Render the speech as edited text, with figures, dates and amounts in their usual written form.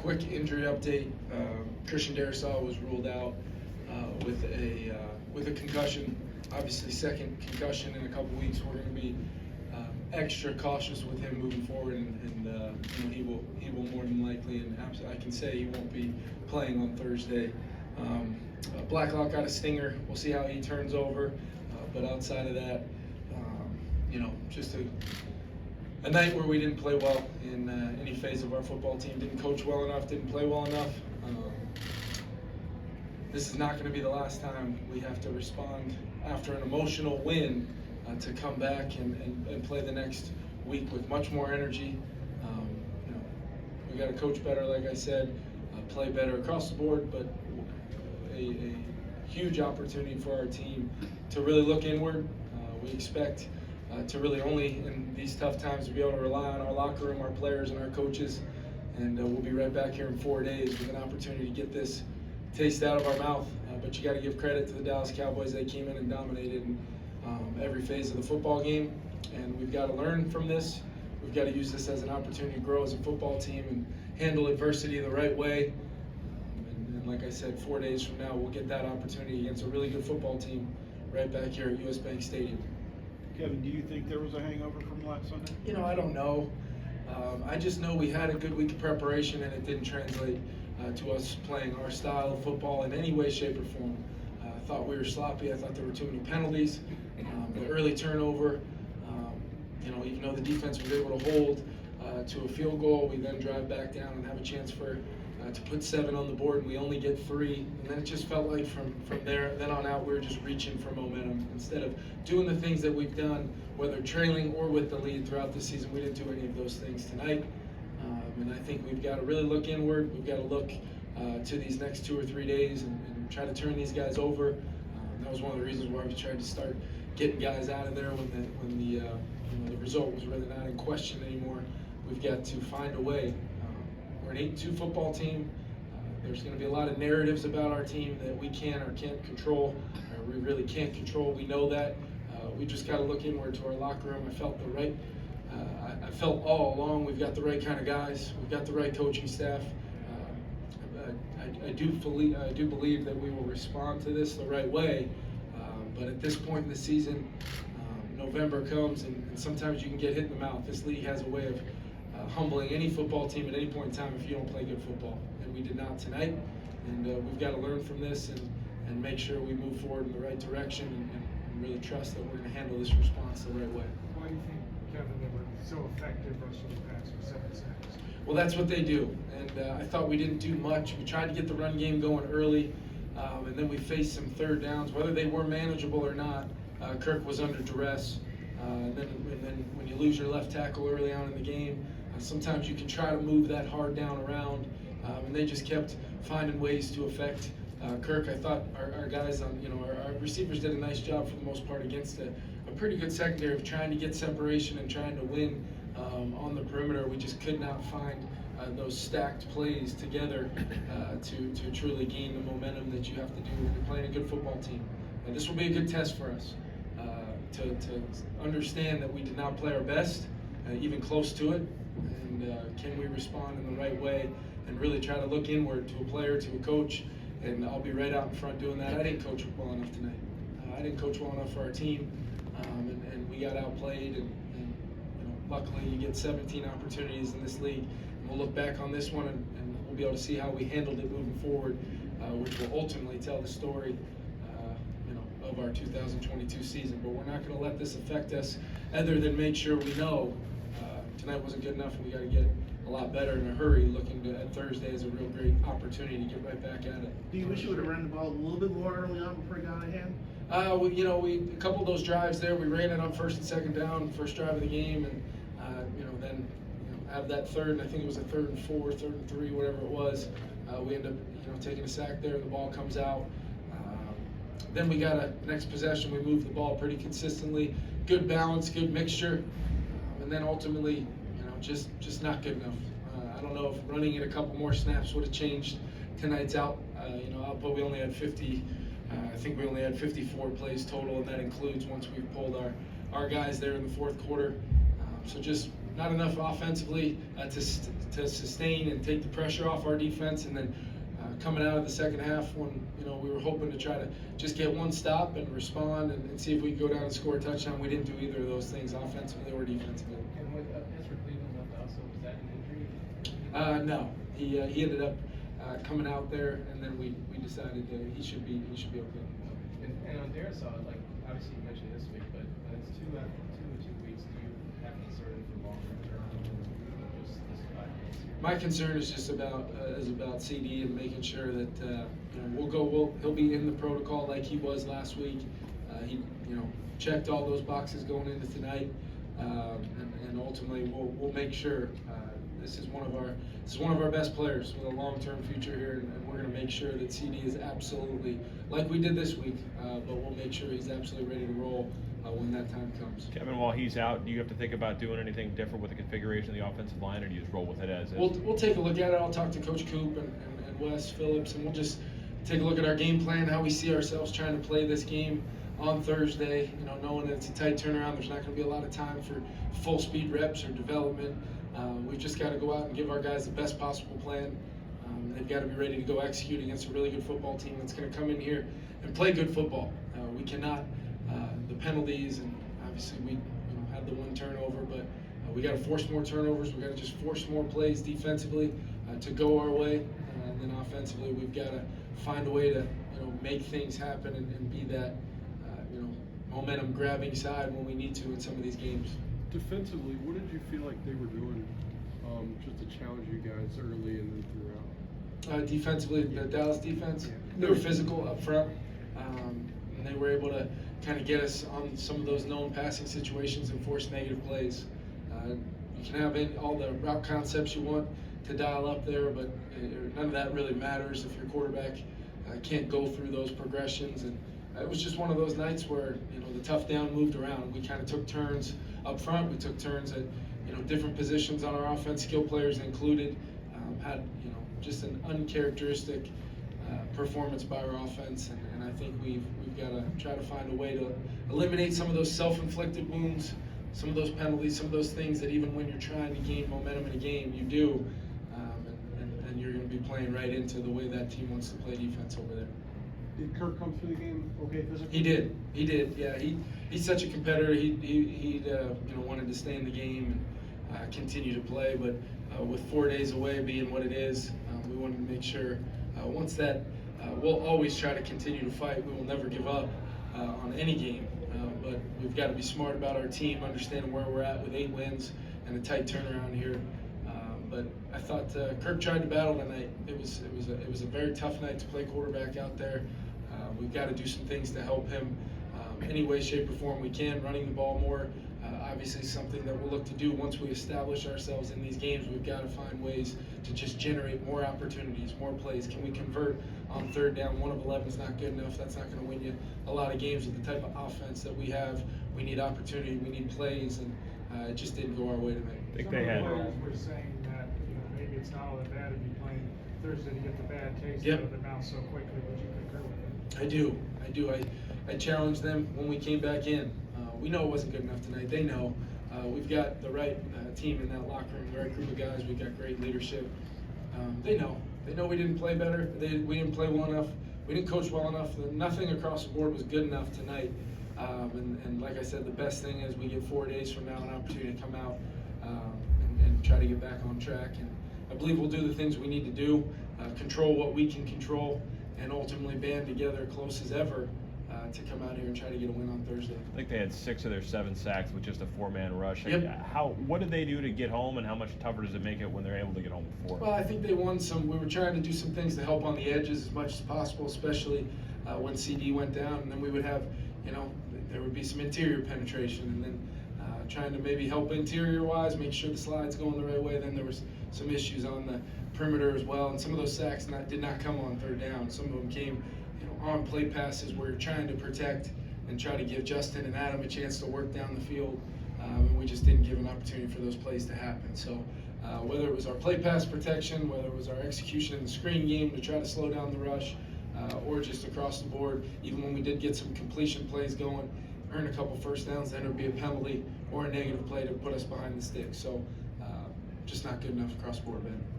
quick injury update. Christian Darrisaw was ruled out with a concussion. Obviously, second concussion in a couple weeks. We're going to be extra cautious with him moving forward, and he will more than likely, and I can say he won't be playing on Thursday. Blacklock got a stinger. We'll see how he turns over, but outside of that, just a night where we didn't play well in any phase of our football team. Didn't coach well enough, didn't play well enough. This is not going to be the last time we have to respond after an emotional win to come back and play the next week with much more energy. We got to coach better, like I said, play better across the board, but a huge opportunity for our team to really look inward. We expect to really only in these tough times to be able to rely on our locker room, our players, and our coaches. And we'll be right back here in 4 days with an opportunity to get this taste out of our mouth. But you got to give credit to the Dallas Cowboys. They came in and dominated every phase of the football game. And we've got to learn from this. We've got to use this as an opportunity to grow as a football team and handle adversity the right way. And like I said, 4 days from now, we'll get that opportunity against a really good football team right back here at US Bank Stadium. Kevin, do you think there was a hangover from last Sunday? I don't know. I just know we had a good week of preparation, and it didn't translate to us playing our style of football in any way, shape, or form. I thought we were sloppy. I thought there were too many penalties. The early turnover, even though the defense was able to hold to a field goal, we then drive back down and have a chance to put 7 on the board, and we only get 3. And then it just felt like from then on out, we were just reaching for momentum. Instead of doing the things that we've done, whether trailing or with the lead throughout the season, we didn't do any of those things tonight. And I think we've got to really look inward. We've got to look to these next 2 or 3 days and try to turn these guys over. That was one of the reasons why we tried to start getting guys out of there when the result was really not in question anymore. We've got to find a way. We're an 8-2 football team. There's going to be a lot of narratives about our team that we can or can't control, or we really can't control. We know that. We just got to look inward to our locker room. I felt all along we've got the right kind of guys. We've got the right coaching staff. I do believe that we will respond to this the right way. But at this point in the season, November comes, and sometimes you can get hit in the mouth. This league has a way of humbling any football team at any point in time if you don't play good football. And we did not tonight. And we've got to learn from this and make sure we move forward in the right direction and really trust that we're going to handle this response the right way. Why do you think, Kevin, they were so effective rushing the pass with 7 sacks? Well, that's what they do. And I thought we didn't do much. We tried to get the run game going early, and then we faced some third downs. Whether they were manageable or not, Kirk was under duress. And then when you lose your left tackle early on in the game, sometimes you can try to move that hard down around, and they just kept finding ways to affect Kirk. I thought our guys our receivers did a nice job for the most part against a pretty good secondary of trying to get separation and trying to win on the perimeter. We just could not find those stacked plays together to truly gain the momentum that you have to do when you're playing a good football team. And this will be a good test for us to understand that we did not play our best, even close to it, and can we respond in the right way and really try to look inward to a player, to a coach. And I'll be right out in front doing that. I didn't coach well enough tonight. I didn't coach well enough for our team, and we got outplayed. And luckily, you get 17 opportunities in this league. And we'll look back on this one, and we'll be able to see how we handled it moving forward, which will ultimately tell the story, of our 2022 season. But we're not going to let this affect us, other than make sure we know tonight wasn't good enough, and we got to get a lot better in a hurry, looking at Thursday as a real great opportunity to get right back at it. Do you wish you would have ran the ball a little bit more early on before you got out of hand? A couple of those drives there, we ran it on 1st and 2nd down, first drive of the game, and then have that third, and I think it was a 3rd and 4, 3rd and 3, whatever it was. We end up taking a sack there, and the ball comes out. Then we got a next possession, we moved the ball pretty consistently, good balance, good mixture, and then ultimately, just not good enough. I don't know if running it a couple more snaps would have changed tonight's output. We only had 50. I think we only had 54 plays total, and that includes once we pulled our guys there in the 4th quarter. So just not enough offensively to sustain and take the pressure off our defense, and then coming out of the second half when we were hoping to try to just get one stop and respond and see if we could go down and score a touchdown. We didn't do either of those things offensively or defensively. And with Pittsburgh Cleveland left also, was that an injury? No, he ended up coming out there, and then we decided that he should be okay. And on their side, like obviously you mentioned this week, but when it's two in 2 weeks, do you have concern for longer term or just this 5 days? My concern is just about CD and making sure that he'll be in the protocol like he was last week. He checked all those boxes going into tonight, and ultimately we'll make sure this is one of our best players with a long-term future here, and we're going to make sure that CD is absolutely like we did this week, but we'll make sure he's absolutely ready to roll when that time comes. Kevin, while he's out, do you have to think about doing anything different with the configuration of the offensive line, or do you just roll with it as is? We'll take a look at it. I'll talk to Coach Coop and Wes Phillips, and we'll just take a look at our game plan, how we see ourselves trying to play this game on Thursday. Knowing that it's a tight turnaround, there's not going to be a lot of time for full speed reps or development. We've just got to go out and give our guys the best possible plan. They've got to be ready to go execute against a really good football team that's going to come in here and play good football. We cannot, the penalties, and obviously we had the one turnover, but we got to force more turnovers. We got to just force more plays defensively to go our way, and then offensively we've got to find a way to make things happen and be that momentum grabbing side when we need to in some of these games. Defensively, what did you feel like they were doing just to challenge you guys early and then throughout? Defensively, the Dallas defense, they were physical up front, and they were able to kind of get us on some of those known passing situations and force negative plays. You can have all the route concepts you want to dial up there, but none of that really matters if your quarterback can't go through those progressions. And it was just one of those nights where the tough down moved around. We kind of took turns up front. We took turns at different positions on our offense. Skill players included. Had just an uncharacteristic performance by our offense, and I think we've got to try to find a way to eliminate some of those self-inflicted wounds, some of those penalties, some of those things that even when you're trying to gain momentum in a game, you do, and you're going to be playing right into the way that team wants to play defense over there. Did Kirk come through the game okay physically? He did. Yeah, he's such a competitor. He wanted to stay in the game and continue to play. But with 4 days away being what it is, we wanted to make sure once that we'll always try to continue to fight. We will never give up on any game. But we've got to be smart about our team, understanding where we're at with 8 wins and a tight turnaround here. But I thought Kirk tried to battle tonight. It was a very tough night to play quarterback out there. We've got to do some things to help him any way, shape, or form we can. Running the ball more, obviously something that we'll look to do once we establish ourselves in these games. We've got to find ways to just generate more opportunities, more plays. Can we convert on 3rd down? 1 of 11 is not good enough. That's not going to win you a lot of games with the type of offense that we have. We need opportunity. We need plays, and it just didn't go our way tonight. I think Some they of the had. players were saying that maybe it's not all that bad if you playing Thursday to get the bad taste Yep. out of their mouth so quickly. Would you concur with that? I do. I challenged them when we came back in. We know it wasn't good enough tonight. They know. We've got the right team in that locker room, the right group of guys. We've got great leadership. They know. They know we didn't play better. We didn't play well enough. We didn't coach well enough. Nothing across the board was good enough tonight. And like I said, the best thing is we get 4 days from now an opportunity to come out and try to get back on track. And I believe we'll do the things we need to do, control what we can control, and ultimately band together close as ever to come out here and try to get a win on Thursday. I think they had 6 of their 7 sacks with just a 4-man rush. Yep. What did they do to get home, and how much tougher does it make it when they're able to get home before? Well, I think they won some. We were trying to do some things to help on the edges as much as possible, especially when CD went down, and then we would have, there would be some interior penetration, and then trying to maybe help interior-wise, make sure the slide's going the right way. Then there was some issues on the perimeter as well, and some of those sacks did not come on 3rd down. Some of them came on play passes where you're trying to protect and try to give Justin and Adam a chance to work down the field, and we just didn't give an opportunity for those plays to happen. So whether it was our play pass protection, whether it was our execution in the screen game to try to slow down the rush, or just across the board, even when we did get some completion plays going earn a couple first downs, then it would be a penalty or a negative play to put us behind the sticks. So just not good enough across the board, Ben.